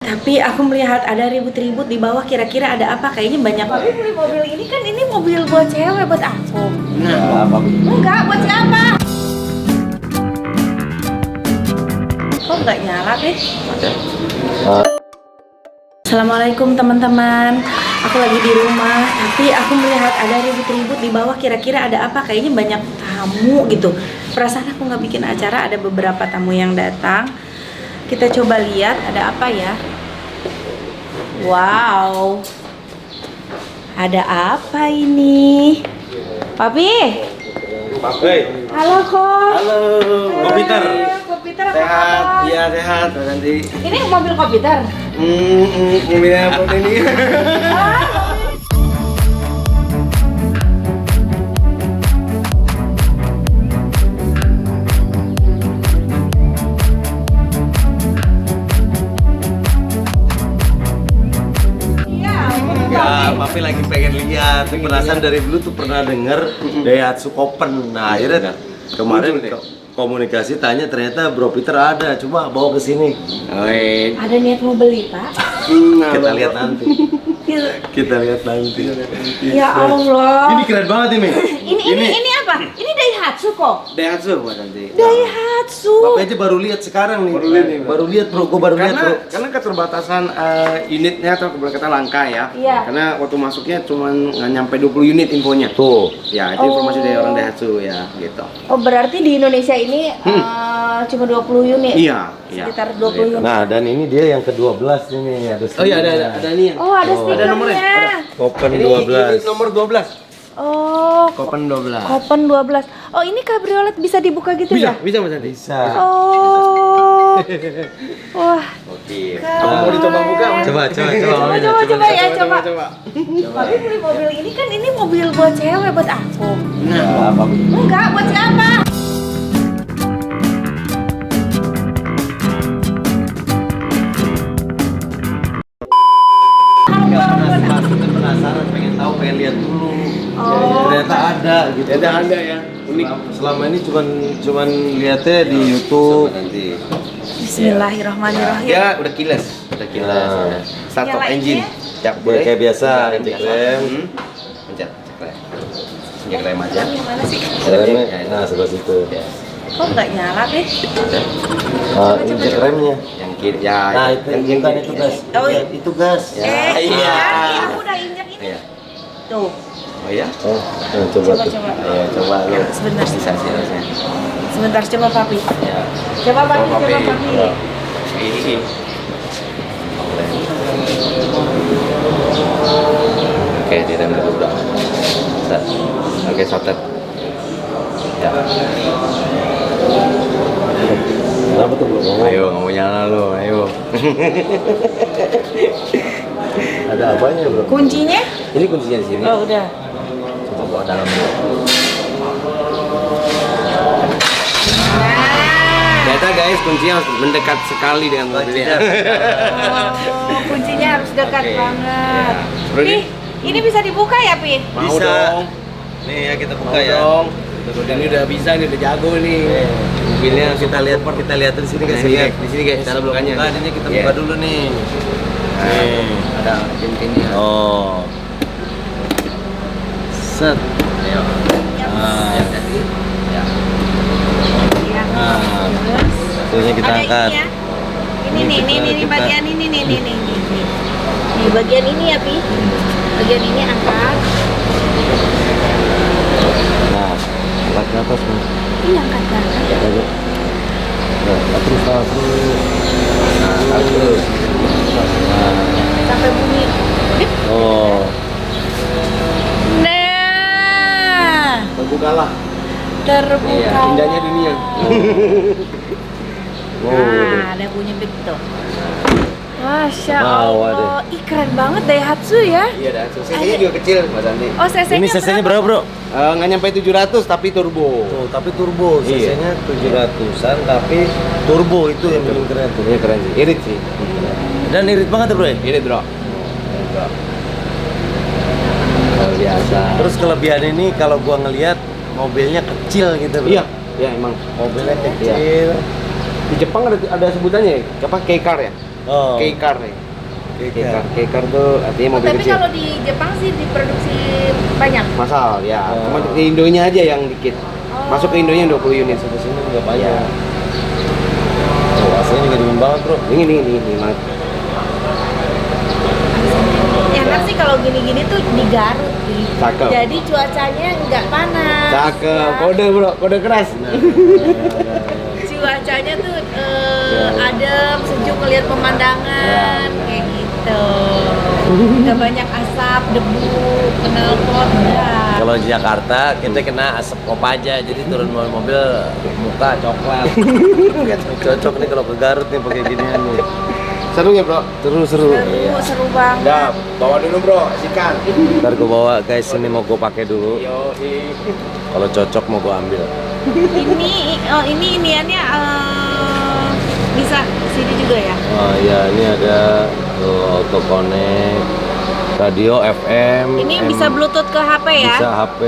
Tapi aku melihat ada ribut-ribut di bawah, kira-kira ada apa? Kayaknya banyak. Tapi beli mobil ini kan, ini mobil buat cewek, buat aku. Nah, apa? Enggak, buat siapa? Kok nggak nyala, Pit? Assalamualaikum teman-teman. Aku lagi di rumah, tapi aku melihat ada ribut-ribut di bawah, kira-kira ada apa? Kayaknya banyak tamu gitu. Perasaan aku nggak bikin acara, ada beberapa tamu yang datang. Kita coba lihat ada apa ya. Wow, ada apa ini? Papi? Papi. Halo Kok. Halo, Kopiter. Kopiter apa Sehat, kabar? iya sehat nanti. Ini mobil Kopiter? Mobilnya apa ini? Ya, Papi lagi pengen lihat. Penasaran dari dulu tuh pernah denger Daihatsu Copen. Nah, akhirnya kemarin komunikasi tanya ternyata Bro Peter ada, cuma bawa ke sini. Ada niat mau beli, Pak? Kita lihat nanti. Kita lihat nanti. Ya Allah. Ini keren banget ini. Ini apa? Ini Daihatsu kok. Daihatsu buat nanti. Daihatsu. Bapak aja baru lihat sekarang nih. Baru lihat bro, gua baru lihat bro. Karena keterbatasan unitnya atau kemudian kata langka ya. Iya. Karena waktu masuknya cuma nggak nyampe 20 unit infonya. Tuh. Ya, itu informasi dari orang Daihatsu ya, gitu. Oh, berarti di Indonesia ini cuma 20 unit. Iya, iya. Sekitar 20 unit. Nah, dan ini dia yang ke-12 ini ada. Oh iya ada nih. Oh, ada stikernya. Ada nomornya. Copen Ini 12. unit nomor 12. Oh, Copen 12. Copen 12. Oh, ini kabriolet bisa dibuka gitu Bisa, ya? bisa Mas Andi. Bisa. Oh. Wah. Oke. Kamu mau dicoba buka? Mas? Coba. Coba ya, coba. Coba. Tapi beli mobil ini kan, ini mobil buat cewek, buat aku. Nah, apa? Enggak, buat siapa? Penasaran, pengen tahu, pengen lihat dulu. Oh. Ternyata ada gitu. Ada ya. Unik. Selama ini cuman lihatnya di YouTube nanti. Bismillahirrahmanirrahim. Ya, udah kilas. Nah. Start top Nyalain engine. ya? Cak, Boleh kayak biasa, Pencet cek rem. Pencet, cek rem. Cek rem aja. Yang mana sih? Remnya, nah sebelah situ. Kok nggak nyala, Pit? Nah, ini cek remnya. Yang kiri ya. Nah, itu bukan itu gas. Oh, iya. Itu gas. Iya. Kan, aku udah injak ini. Iya. Tuh. Oh ya? Oh, nah, coba tuh. Coba. Ayo coba lu. Ya, sebentar. Bisa sih harusnya. Sebentar, coba Papi. Ya. Coba Papi, Coba, coba Papi. Papi. Ini. Oke, direm dulu bro. Set. Oke, started. Ya. Kenapa tuh belum ngomong? Ayo, nggak mau nyala lu, ayo. Ada apanya bro? Kuncinya? Ini kuncinya di sini. Oh, udah. Coba bawa dalam dulu. Ternyata guys, kuncinya harus mendekat sekali dengan mobilnya. Oh, kuncinya harus dekat Oke. banget. Ya. Bro, Pi, ini bisa dibuka ya, Pi? Mau Bisa. dong. Nih ya kita buka Mau ya. dong. Ini udah bisa, ini udah jago nih. Mobilnya kita lihat di sini guys. Nah, ini, di sini guys, cara bukannya. Buka, ini kita Iya. buka dulu nih. Nih, ada pintunya. Oh. Set. Ayo. Nah, Ya, jadi. Ya. Iya. Nah. Terus Terusnya kita ada angkat. ini ya. Ini nih, Ini ini kita- bagian ini nih, nih. Nih bagian ini ya, Pi. Bagian ini angkat. Nah, angkat ke atas nih. Ini angkat ke atas. Ayo. Nah, terus. Nah, terus. Sampai bunyi. Dip. Oh. Nah, Terbukalah. terbuka. Iya, indahnya dunia. Nah, ada bunyi begitu. Masya Bawah Allah, ih keren banget Daihatsu ya. Iya, dah. CC-nya juga kecil, Mas Andi. Oh, CC-nya Ini CC-nya berapa, Bro? Nggak nyampe 700 tapi turbo. Tuh, tapi turbo. Iya. CC-nya 700-an tapi turbo itu yang bikin keren tuh. Ini keren sih, irit sih. Dan irit banget ya, Bro ya? Irit bro. Luar biasa. Terus kelebihan ini kalau gua ngelihat mobilnya kecil gitu, Bro. Iya, iya emang. Mobilnya kecil. Di Jepang ada sebutannya ya? Apa K-car ya? Oh. K-car nih. K-car. K-car tuh artinya mobil Tapi kecil. kalau di Jepang sih diproduksi banyak. Masal ya. Oh. Cuma di Indonya aja yang dikit. Masuk ke Indonya 20 unit. Ke sini juga banyak. Ya. Oh, aslinya juga dingin banget, Bro. Dingin banget. Enak sih kalau gini-gini tuh di Garut nih. Cakep. Jadi cuacanya nggak panas. Cakep. ya. Kode bro, kode keras. Cuacanya tuh adem, sejuk ngeliat pemandangan kayak gitu. Nggak banyak asap, debu, knalpot, enggak. Kalau di Jakarta kita kena asap aja, jadi turun mobil muka coklat. Cocok nih kalau ke Garut nih pakai ginian nih. Seru ya bro? Seru. Seru banget. Udah, bawa dulu bro, sikat. Ntar gue bawa guys, ini mau gue pakai dulu. Kalau cocok mau gue ambil. Ini iniannya bisa sini juga ya. Oh iya, ini ada auto connect, radio FM. Ini bisa Bluetooth ke HP ya? Bisa HP.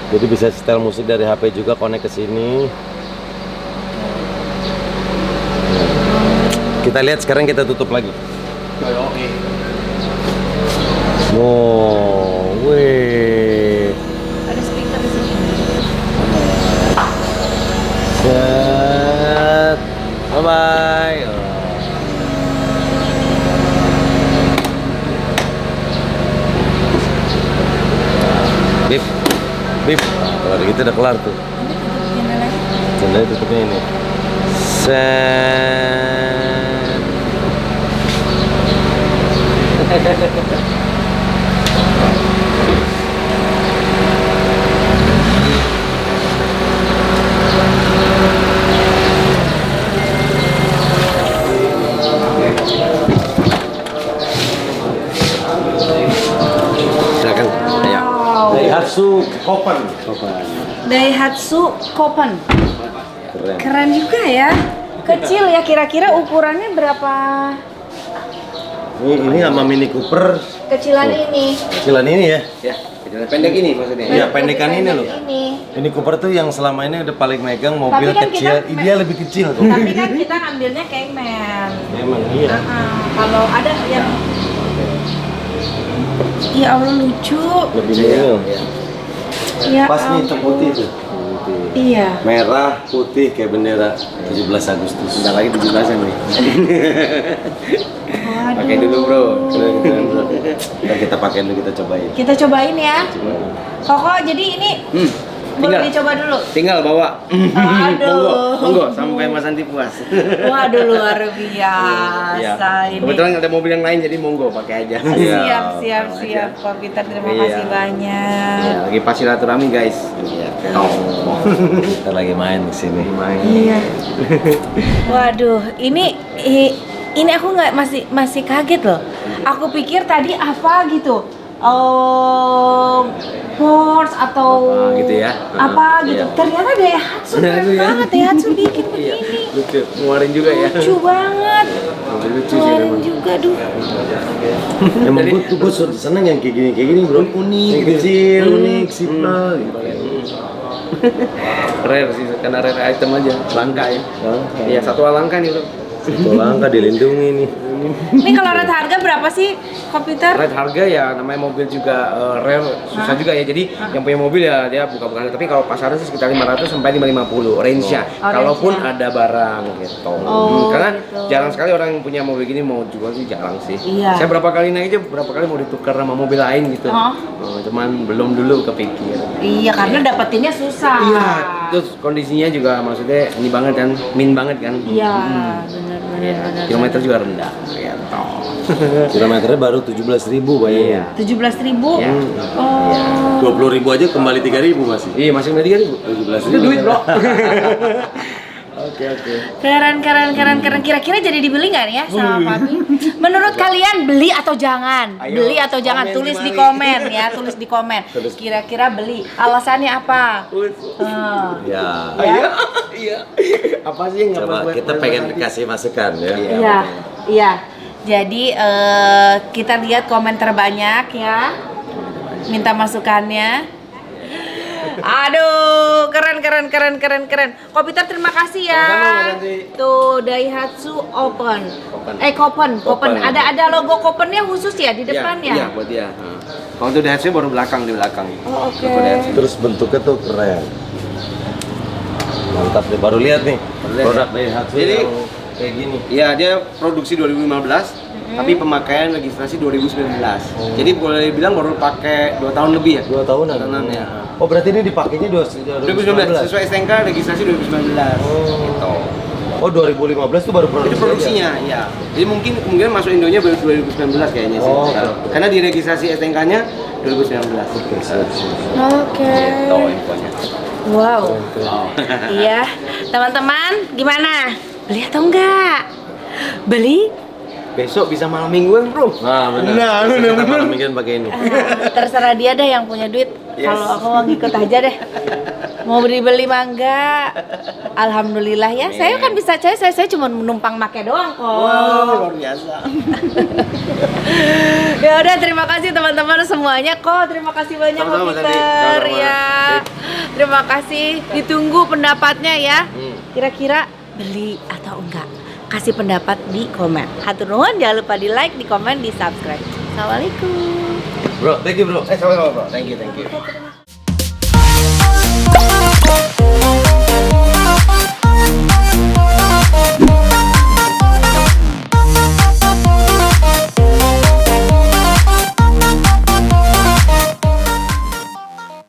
Jadi bisa setel musik dari HP juga connect ke sini. Kita lihat sekarang, kita tutup lagi. Oh, weh. Ada speaker di sini. Set. Bye bye. Bip. Bip. Kalau gitu udah kelar tuh. Jendela tutupnya ini. Set. Silakan. Ayo. Daihatsu Copen. Daihatsu Copen. Keren. Keren juga ya. Kecil ya, kira-kira ukurannya berapa? Ini sama Mini Cooper Kecilan ini. kecilan ini ya. Ya, pendek ini maksudnya. Iya, pendekan ini loh. Ini. Ini Cooper tuh yang selama ini udah paling megang mobil Tapi kan kecil. kita- Dia lebih kecil kok. Tapi kan kita ngambilnya Cayman. Emang iya. Kalau ada yang ya Allah lucu. Lebih mil. Ya Pas nih hitam ampun. putih tuh. Iya. Merah, putih kayak bendera 17 Agustus. Bentar lagi 17-an nih. Waduh. Pakai dulu bro. Keren, bro. Ntar kita pakai dulu, kita cobain. Kita cobain ya. Koko, jadi ini boleh tinggal. dicoba dulu. Tinggal bawa. Aduh. Monggo sampai Mas Santi puas. Waduh, luar biasa ini. Kebetulan ada mobil yang lain jadi monggo pakai aja. Siap. Kok Peter, terima Iya. kasih banyak. Ya, lagi pas silaturahmi guys. Kita lagi main di sini. Iya. Waduh, ini aku nggak masih kaget loh. Aku pikir tadi apa gitu. Porsche atau Apa gitu ya. apa gitu. Iya. Ternyata Daihatsu keren Iya. banget. Daihatsu bikin Iya, begini. lucu. Ngeluarin juga ya. Lucu banget. Mobil lucu sih Keluarin memang. juga, duh. Emang gue seneng yang kayak gini bro. Unik, yang kecil, unik, simple. Rare sih, karena rare item aja, langka ya. Iya, satu langka nih bro. Satu langkah dilindungi nih. Ini kalau rata harga berapa sih, komputer? Rate harga ya namanya mobil juga rare, susah juga ya. Jadi yang punya mobil ya dia buka-bukaan. Tapi kalau pasaran sih sekitar 500 sampai 550 range-nya. Oh, Kalaupun range-nya. ada barang gitu. Oh, Karena gitu. jarang sekali orang yang punya mobil gini mau jual sih jarang sih. Iya. Saya berapa kali naik aja, berapa kali mau ditukar sama mobil lain gitu. Oh. Cuman belum dulu kepikir. Iya, karena dapetinnya susah. Iya, terus kondisinya juga maksudnya ini banget kan, min banget kan. Iya, benar. Kilometer juga rendah, ya toh. Kilometernya baru 17.000 bayangin. 17.000. Ya. Oh. 20.000 aja kembali 3.000 masih. Iya, masih beli 3.000. 17.000. Itu duit, Bro. Oke. Keren. Kira-kira jadi dibeli nggak nih ya sama Papi? Menurut kalian beli atau jangan? Ayo, Beli atau jangan? komen Tulis di di komen ya, tulis di komen. Kira-kira beli. Alasannya apa? Ya. Iya. Apa sih yang Coba nggak kita pengen dikasih masukan ya. Iya. Jadi kita lihat komen terbanyak ya. Minta masukannya. Aduh, keren. Kopiter terima kasih ya. Sama-sama, Mbak Santi. Tuh Daihatsu Open. Kopen. Kopen. Ada logo Kopennya khusus ya di depannya. Iya, buat dia. Kalau untuk Daihatsu baru di belakang. Oh, oke. Logo Daihatsu. Terus bentuknya tuh keren. Mantap deh, baru lihat nih lihat produk ya. Daihatsu Jadi, yang kayak gini. Iya, dia produksi 2015, tapi pemakaian registrasi 2019. Jadi boleh dibilang baru pakai 2 tahun lebih ya. 2 tahunan. Ya. Oh, berarti ini dipakainya 2019 sesuai STNK registrasi 2019. Gitu. Oh, 2015 tuh baru produksi. Itu produksinya, ya. Jadi mungkin kemungkinan masuk Indonya baru 2019 kayaknya sih. Oh, Nah, oke. karena di registrasi STNK-nya 2019. Oke, siap. Oke. Gitu infonya. Wow. Iya, teman-teman, gimana? Beli atau enggak? Beli? Besok bisa malam mingguan, Bro. Nah, benar. Nah, Kita benar. malam mingguan pakai ini. Terserah dia deh yang punya duit. Yes. Kalau aku mau ngikut aja deh. Mau beli mah enggak. Alhamdulillah ya. Saya kan bisa saya cuma menumpang make doang kok. Wow, luar biasa. Ya udah, terima kasih teman-teman semuanya kok. Terima kasih banyak kok Sama-sama, Santi. Peter Sama-sama. ya. Terima kasih. Ditunggu pendapatnya ya. Kira-kira beli atau enggak? Kasih pendapat di komen. Hatur nuhun, jangan lupa di like, di komen, di subscribe. Assalamualaikum. Bro, thank you, bro. Sama-sama, Bro. Thank you.